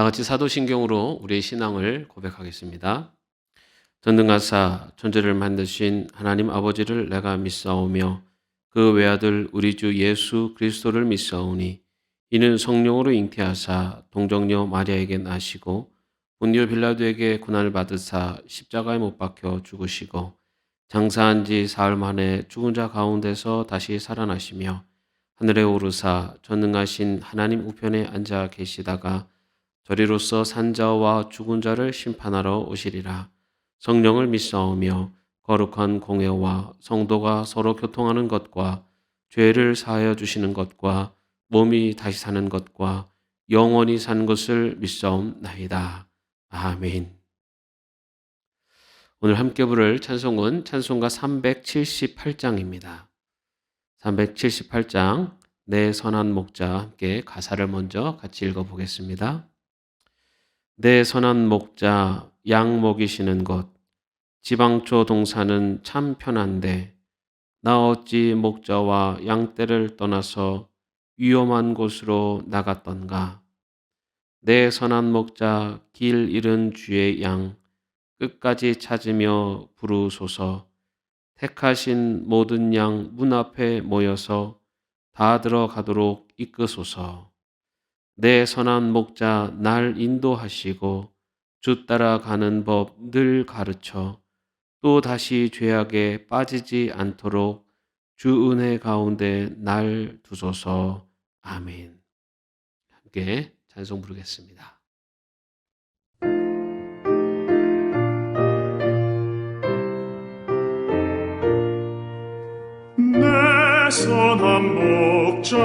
같이 사도신경으로 우리의 신앙을 고백하겠습니다. 전능하사 천지를 만드신 하나님 아버지를 내가 믿사오며 그 외아들 우리 주 예수 그리스도를 믿사오니 이는 성령으로 잉태하사 동정녀 마리아에게 나시고 본디오 빌라도에게 고난을 받으사 십자가에 못 박혀 죽으시고 장사한 지 사흘 만에 죽은 자 가운데서 다시 살아나시며 하늘에 오르사 전능하신 하나님 우편에 앉아 계시다가 저리로서 산자와 죽은 자를 심판하러 오시리라. 성령을 믿사오며 거룩한 공회와 성도가 서로 교통하는 것과 죄를 사하여 주시는 것과 몸이 다시 사는 것과 영원히 사는 것을 믿사옵나이다. 아멘. 오늘 함께 부를 찬송은 찬송가 378장입니다. 378장 내 선한 목자 함께 가사를 먼저 같이 읽어보겠습니다. 내 선한 목자 양 먹이시는 곳 지방초 동산은 참 편한데 나 어찌 목자와 양떼를 떠나서 위험한 곳으로 나갔던가. 내 선한 목자 길 잃은 주의 양 끝까지 찾으며 부르소서. 택하신 모든 양 문 앞에 모여서 다 들어가도록 이끄소서. 내 선한 목자 날 인도하시고 주 따라가는 법 늘 가르쳐 또 다시 죄악에 빠지지 않도록 주 은혜 가운데 날 두소서. 아멘. 함께 찬송 부르겠습니다. 내 선한 목자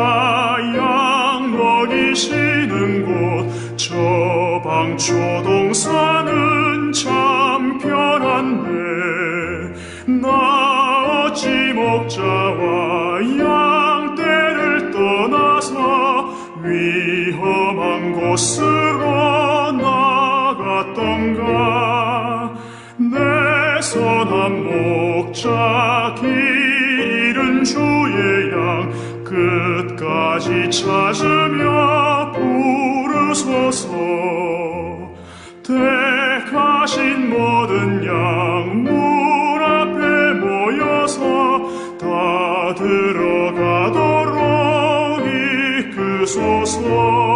양 먹이시는 곳 저방초 동산은 참 편한데 나 어찌 목자와 양떼를 떠나서 위험한 곳으로 나갔던가. 내 선한 목자 길 잃은 주의 양 끝까지 찾으며 부르소서. 택하신 모든 양 문 앞에 모여서 다 들어가도록 이끄소서.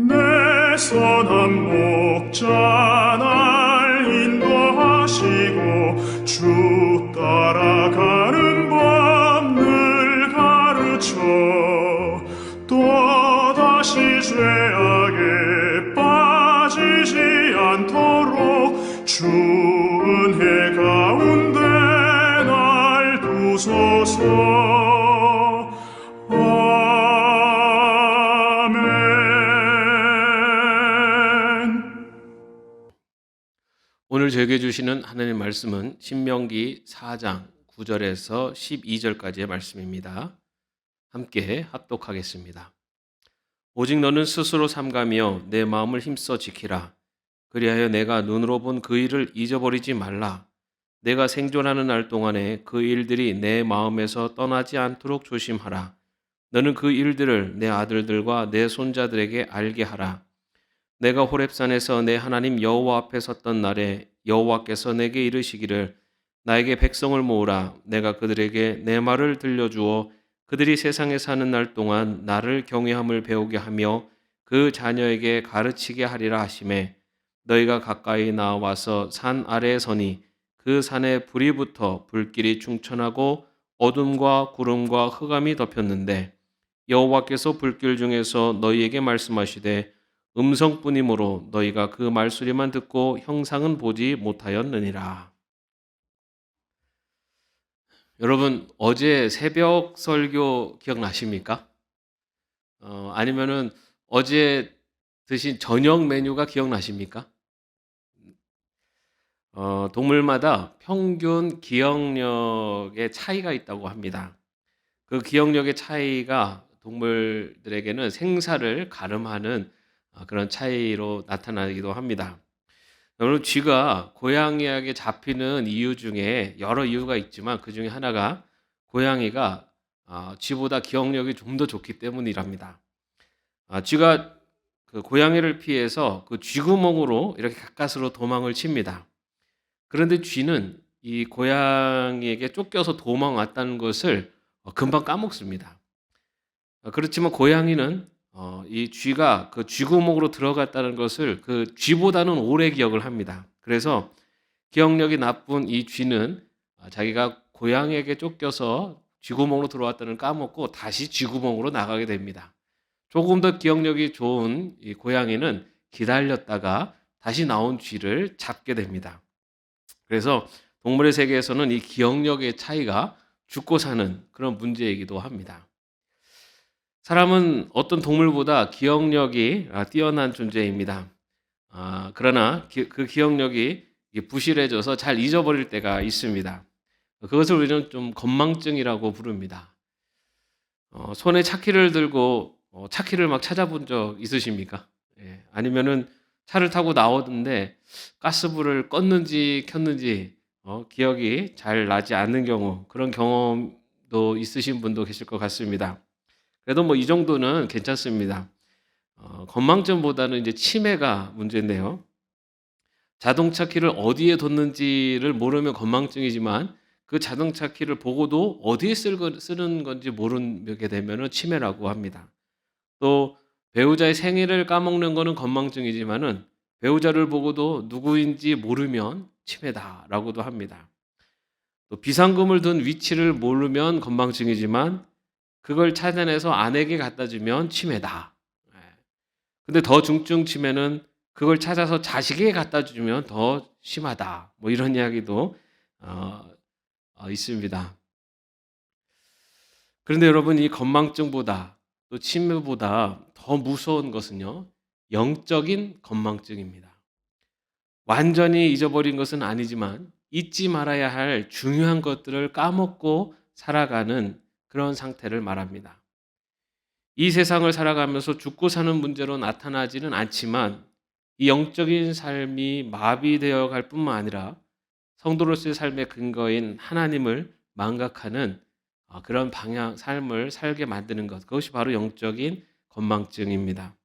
내 선한 목자 날 인도하시고 주 따라가는 법 늘 가르쳐 또 다시 죄악에 빠지지 않도록 주 은혜 가운데 날 두소서. 오늘 저에게 주시는 하나님의 말씀은 신명기 4장 9절에서 12절까지의 말씀입니다. 함께 합독하겠습니다. 오직 너는 스스로 삼가며 내 마음을 힘써 지키라. 그리하여 내가 눈으로 본 그 일을 잊어버리지 말라. 내가 생존하는 날 동안에 그 일들이 내 마음에서 떠나지 않도록 조심하라. 너는 그 일들을 내 아들들과 내 손자들에게 알게 하라. 내가 호렙산에서 내 하나님 여호와 앞에 섰던 날에 여호와께서 내게 이르시기를 나에게 백성을 모으라. 내가 그들에게 내 말을 들려주어 그들이 세상에 사는 날 동안 나를 경외함을 배우게 하며 그 자녀에게 가르치게 하리라 하시매 너희가 가까이 나와서 산 아래에 서니 그 산에 불이 붙어 불길이 충천하고 어둠과 구름과 흑암이 덮였는데 여호와께서 불길 중에서 너희에게 말씀하시되 음성뿐이므로 너희가 그 말소리만 듣고 형상은 보지 못하였느니라. 여러분 어제 새벽 설교 기억나십니까? 아니면은 어제 드신 저녁 메뉴가 기억나십니까? 동물마다 평균 기억력의 차이가 있다고 합니다. 그 기억력의 차이가 동물들에게는 생사를 가름하는 그런 차이로 나타나기도 합니다. 여러분, 쥐가 고양이에게 잡히는 이유 중에 여러 이유가 있지만 그 중에 하나가 고양이가 쥐보다 기억력이 좀 더 좋기 때문이랍니다. 쥐가 그 고양이를 피해서 그 쥐구멍으로 이렇게 가까스로 도망을 칩니다. 그런데 쥐는 이 고양이에게 쫓겨서 도망왔다는 것을 금방 까먹습니다. 그렇지만 고양이는 이 쥐가 그 쥐구멍으로 들어갔다는 것을 그 쥐보다는 오래 기억을 합니다. 그래서 기억력이 나쁜 이 쥐는 자기가 고양이에게 쫓겨서 쥐구멍으로 들어왔다는 까먹고 다시 쥐구멍으로 나가게 됩니다. 조금 더 기억력이 좋은 이 고양이는 기다렸다가 다시 나온 쥐를 잡게 됩니다. 그래서 동물의 세계에서는 이 기억력의 차이가 죽고 사는 그런 문제이기도 합니다. 사람은 어떤 동물보다 기억력이 뛰어난 존재입니다. 그러나 그 기억력이 부실해져서 잘 잊어버릴 때가 있습니다. 그것을 우리는 좀 건망증이라고 부릅니다. 손에 차키를 들고 차키를 막 찾아본 적 있으십니까? 예, 아니면은 차를 타고 나오는데 가스불을 껐는지 켰는지 기억이 잘 나지 않는 경우, 그런 경험도 있으신 분도 계실 것 같습니다. 그래도 뭐 이 정도는 괜찮습니다. 건망증보다는 이제 치매가 문제인데요. 자동차 키를 어디에 뒀는지를 모르면 건망증이지만 그 자동차 키를 보고도 어디에 쓰는 건지 모르게 되면 치매라고 합니다. 또 배우자의 생일을 까먹는 거는 건망증이지만은 배우자를 보고도 누구인지 모르면 치매다라고도 합니다. 또 비상금을 둔 위치를 모르면 건망증이지만 그걸 찾아내서 아내에게 갖다 주면 치매다. 근데 더 중증 치매는 그걸 찾아서 자식에게 갖다 주면 더 심하다. 뭐 이런 이야기도 있습니다. 그런데 여러분, 이 건망증보다 또 치매보다 더 무서운 것은요, 영적인 건망증입니다. 완전히 잊어버린 것은 아니지만 잊지 말아야 할 중요한 것들을 까먹고 살아가는 그런 상태를 말합니다. 이 세상을 살아가면서 죽고 사는 문제로 나타나지는 않지만 이 영적인 삶이 마비되어 갈 뿐만 아니라 성도로서의 삶의 근거인 하나님을 망각하는 그런 삶을 살게 만드는 것, 그것이 바로 영적인 건망증입니다.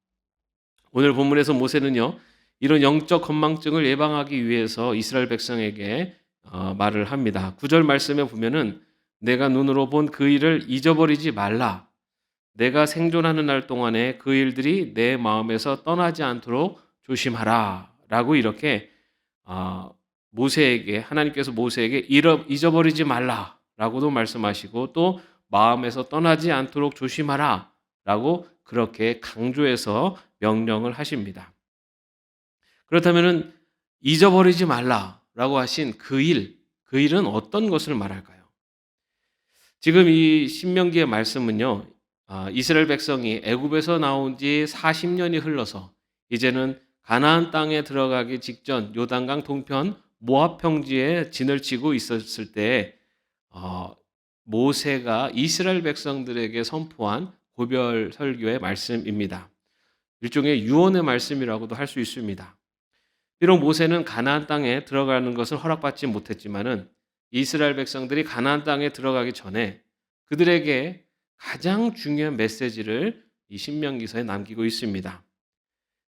오늘 본문에서 모세는요, 이런 영적 건망증을 예방하기 위해서 이스라엘 백성에게 말을 합니다. 9절 말씀에 보면은 내가 눈으로 본 그 일을 잊어버리지 말라. 내가 생존하는 날 동안에 그 일들이 내 마음에서 떠나지 않도록 조심하라. 라고 이렇게 하나님께서 모세에게 잊어버리지 말라. 라고도 말씀하시고 또 마음에서 떠나지 않도록 조심하라. 라고 그렇게 강조해서 명령을 하십니다. 그렇다면 잊어버리지 말라라고 하신 그 일은 어떤 것을 말할까요? 지금 이 신명기의 말씀은요, 이스라엘 백성이 애굽에서 나온 지 40년이 흘러서 이제는 가나안 땅에 들어가기 직전 요단강 동편 모압 평지에 진을 치고 있었을 때 모세가 이스라엘 백성들에게 선포한 고별 설교의 말씀입니다. 일종의 유언의 말씀이라고도 할 수 있습니다. 비록 모세는 가나안 땅에 들어가는 것을 허락받지 못했지만은 이스라엘 백성들이 가나안 땅에 들어가기 전에 그들에게 가장 중요한 메시지를 이 신명기서에 남기고 있습니다.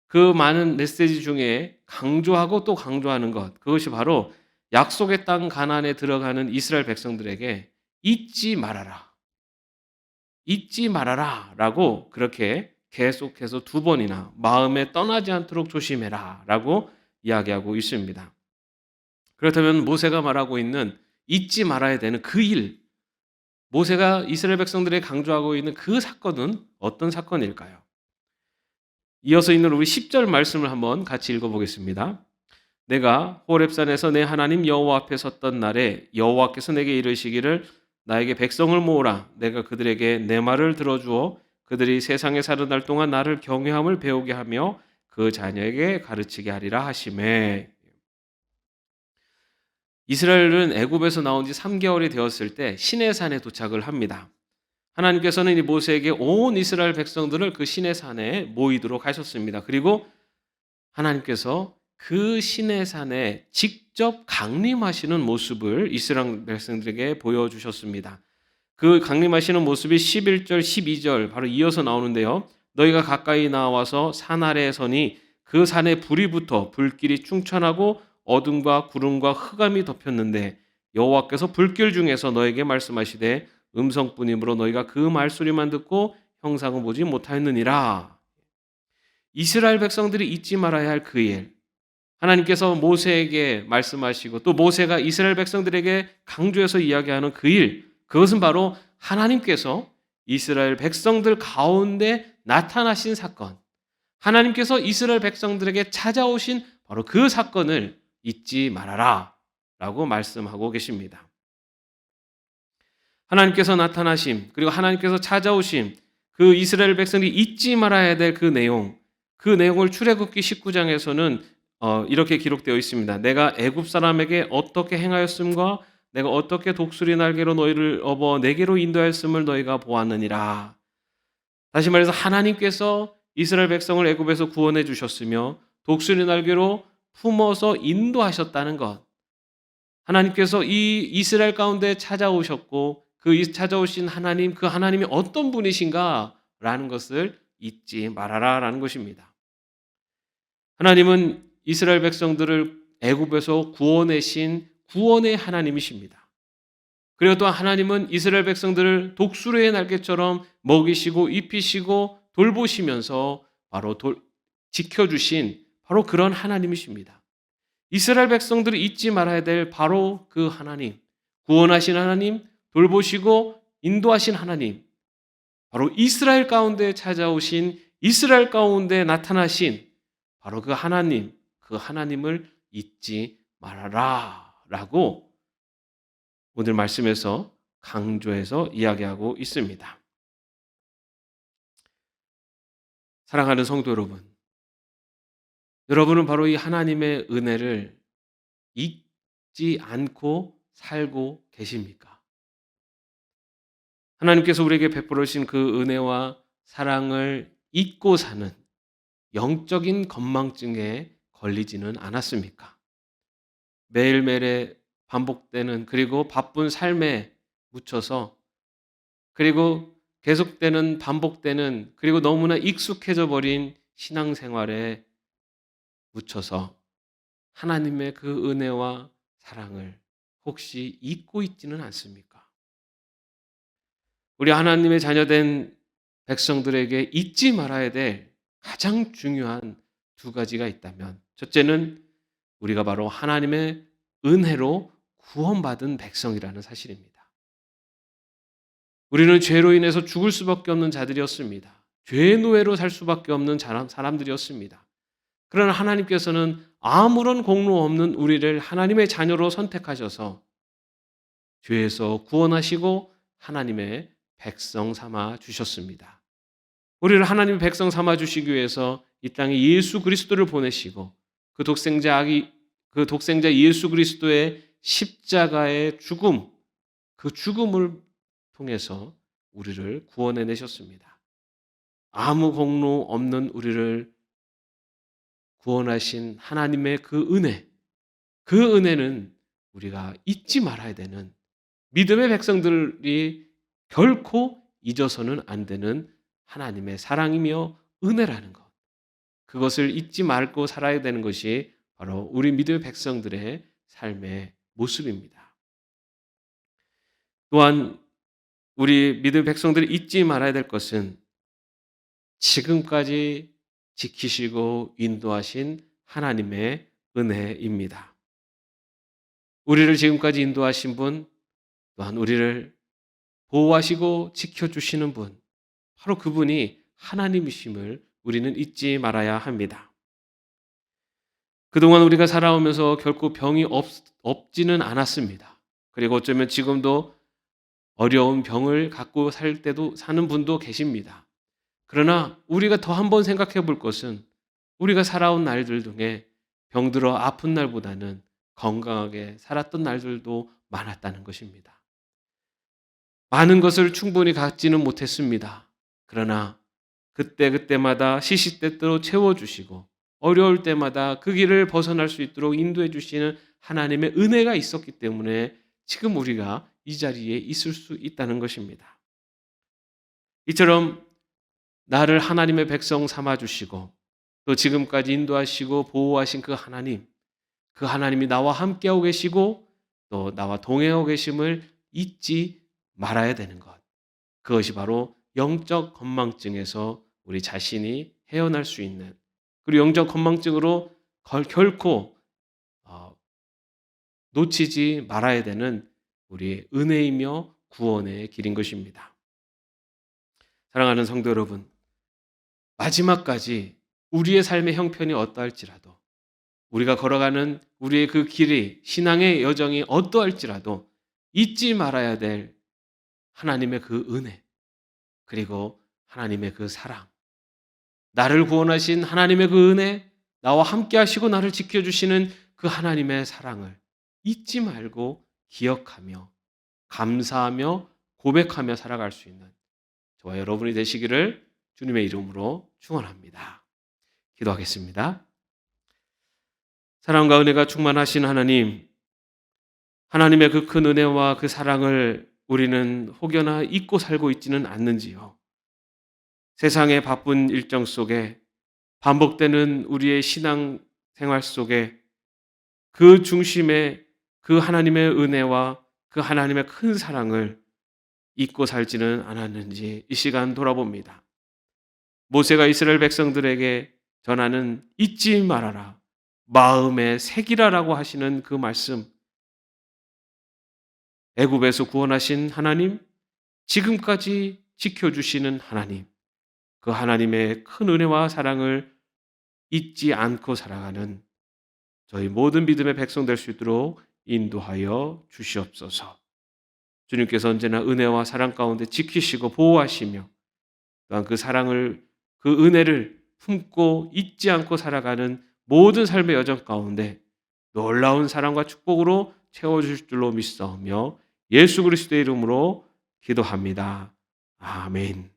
그 많은 메시지 중에 강조하고 또 강조하는 것, 그것이 바로 약속의 땅 가나안에 들어가는 이스라엘 백성들에게 잊지 말아라. 잊지 말아라 라고 그렇게 계속해서 2번이나 마음에 떠나지 않도록 조심해라 라고 이야기하고 있습니다. 그렇다면 모세가 말하고 있는 잊지 말아야 되는 그 일, 모세가 이스라엘 백성들에게 강조하고 있는 그 사건은 어떤 사건일까요? 이어서 있는 우리 10절 말씀을 한번 같이 읽어보겠습니다. 내가 호렙산에서 내 하나님 여호와 앞에 섰던 날에 여호와께서 내게 이르시기를 나에게 백성을 모으라. 내가 그들에게 내 말을 들어주어 그들이 세상에 사는 날 동안 나를 경외함을 배우게 하며 그 자녀에게 가르치게 하리라 하시매. 이스라엘은 애굽에서 나온 지 3개월이 되었을 때 시내산에 도착을 합니다. 하나님께서는 이 모세에게 온 이스라엘 백성들을 그 시내산에 모이도록 하셨습니다. 그리고 하나님께서 그 시내산에 직접 강림하시는 모습을 이스라엘 백성들에게 보여주셨습니다. 그 강림하시는 모습이 11절, 12절 바로 이어서 나오는데요. 너희가 가까이 나와서 산 아래에 서니 그 산에 불이 붙어 불길이 충천하고 어둠과 구름과 흑암이 덮였는데 여호와께서 불길 중에서 너에게 말씀하시되 음성뿐이므로 너희가 그 말소리만 듣고 형상을 보지 못하였느니라. 이스라엘 백성들이 잊지 말아야 할 그 일, 하나님께서 모세에게 말씀하시고 또 모세가 이스라엘 백성들에게 강조해서 이야기하는 그 일, 그것은 바로 하나님께서 이스라엘 백성들 가운데 나타나신 사건, 하나님께서 이스라엘 백성들에게 찾아오신 바로 그 사건을 잊지 말아라 라고 말씀하고 계십니다. 하나님께서 나타나심, 그리고 하나님께서 찾아오심, 그 이스라엘 백성이 잊지 말아야 될 그 내용, 그 내용을 출애굽기 19장에서는 이렇게 기록되어 있습니다. 내가 애굽 사람에게 어떻게 행하였음과 내가 어떻게 독수리 날개로 너희를 업어 내게로 인도하였음을 너희가 보았느니라. 다시 말해서 하나님께서 이스라엘 백성을 애굽에서 구원해 주셨으며 독수리 날개로 품어서 인도하셨다는 것. 하나님께서 이 이스라엘 가운데 찾아오셨고 그 찾아오신 하나님, 그 하나님이 어떤 분이신가라는 것을 잊지 말아라라는 것입니다. 하나님은 이스라엘 백성들을 애굽에서 구원하신 구원의 하나님이십니다. 그리고 또 하나님은 이스라엘 백성들을 독수리의 날개처럼 먹이시고 입히시고 돌보시면서 바로 지켜주신 바로 그런 하나님이십니다. 이스라엘 백성들이 잊지 말아야 될 바로 그 하나님, 구원하신 하나님, 돌보시고 인도하신 하나님, 바로 이스라엘 가운데 찾아오신 이스라엘 가운데 나타나신 바로 그 하나님, 그 하나님을 잊지 말아라 라고 오늘 말씀에서 강조해서 이야기하고 있습니다. 사랑하는 성도 여러분, 여러분은 바로 이 하나님의 은혜를 잊지 않고 살고 계십니까? 하나님께서 우리에게 베풀으신 그 은혜와 사랑을 잊고 사는 영적인 건망증에 걸리지는 않았습니까? 매일매일의 반복되는 그리고 바쁜 삶에 묻혀서 그리고 계속되는 반복되는 그리고 너무나 익숙해져 버린 신앙생활에 묻혀서 하나님의 그 은혜와 사랑을 혹시 잊고 있지는 않습니까? 우리 하나님의 자녀된 백성들에게 잊지 말아야 될 가장 중요한 두 가지가 있다면, 첫째는 우리가 바로 하나님의 은혜로 구원받은 백성이라는 사실입니다. 우리는 죄로 인해서 죽을 수밖에 없는 자들이었습니다. 죄의 노예로 살 수밖에 없는 사람들이었습니다. 그러나 하나님께서는 아무런 공로 없는 우리를 하나님의 자녀로 선택하셔서 죄에서 구원하시고 하나님의 백성 삼아 주셨습니다. 우리를 하나님의 백성 삼아 주시기 위해서 이 땅에 예수 그리스도를 보내시고 그 독생자 예수 그리스도의 십자가의 죽음, 그 죽음을 통해서 우리를 구원해 내셨습니다. 아무 공로 없는 우리를 구원하신 하나님의 그 은혜는 우리가 잊지 말아야 되는, 믿음의 백성들이 결코 잊어서는 안 되는 하나님의 사랑이며 은혜라는 것. 그것을 잊지 말고 살아야 되는 것이 바로 우리 믿음의 백성들의 삶의 모습입니다. 또한 우리 믿음의 백성들이 잊지 말아야 될 것은 지금까지 지키시고 인도하신 하나님의 은혜입니다. 우리를 지금까지 인도하신 분, 또한 우리를 보호하시고 지켜주시는 분, 바로 그분이 하나님이심을 우리는 잊지 말아야 합니다. 그동안 우리가 살아오면서 결코 병이 없지는 않았습니다. 그리고 어쩌면 지금도 어려운 병을 갖고 사는 분도 계십니다. 그러나 우리가 더 한번 생각해 볼 것은 우리가 살아온 날들 중에 병들어 아픈 날보다는 건강하게 살았던 날들도 많았다는 것입니다. 많은 것을 충분히 갖지는 못했습니다. 그러나 그때그때마다 시시때때로 채워주시고 어려울 때마다 그 길을 벗어날 수 있도록 인도해 주시는 하나님의 은혜가 있었기 때문에 지금 우리가 이 자리에 있을 수 있다는 것입니다. 이처럼 나를 하나님의 백성 삼아 주시고 또 지금까지 인도하시고 보호하신 그 하나님이 나와 함께하고 계시고 또 나와 동행하고 계심을 잊지 말아야 되는 것. 그것이 바로 영적 건망증에서 우리 자신이 헤어날 수 있는, 그리고 영적 건망증으로 결코 놓치지 말아야 되는 우리의 은혜이며 구원의 길인 것입니다. 사랑하는 성도 여러분, 마지막까지 우리의 삶의 형편이 어떠할지라도, 우리가 걸어가는 우리의 그 길이, 신앙의 여정이 어떠할지라도 잊지 말아야 될 하나님의 그 은혜, 그리고 하나님의 그 사랑, 나를 구원하신 하나님의 그 은혜, 나와 함께 하시고 나를 지켜주시는 그 하나님의 사랑을 잊지 말고 기억하며 감사하며 고백하며 살아갈 수 있는 저와 여러분이 되시기를 주님의 이름으로 축원합니다. 기도하겠습니다. 사랑과 은혜가 충만하신 하나님, 하나님의 그 큰 은혜와 그 사랑을 우리는 혹여나 잊고 살고 있지는 않는지요. 세상의 바쁜 일정 속에 반복되는 우리의 신앙 생활 속에 그 중심에 그 하나님의 은혜와 그 하나님의 큰 사랑을 잊고 살지는 않았는지 이 시간 돌아봅니다. 모세가 이스라엘 백성들에게 전하는 잊지 말아라, 마음에 새기라라고 하시는 그 말씀, 애굽에서 구원하신 하나님, 지금까지 지켜주시는 하나님, 그 하나님의 큰 은혜와 사랑을 잊지 않고 살아가는 저희 모든 믿음의 백성 될 수 있도록 인도하여 주시옵소서. 주님께서 언제나 은혜와 사랑 가운데 지키시고 보호하시며 또한 그 사랑을, 그 은혜를 품고 잊지 않고 살아가는 모든 삶의 여정 가운데 놀라운 사랑과 축복으로 채워주실 줄로 믿사오며 예수 그리스도의 이름으로 기도합니다. 아멘.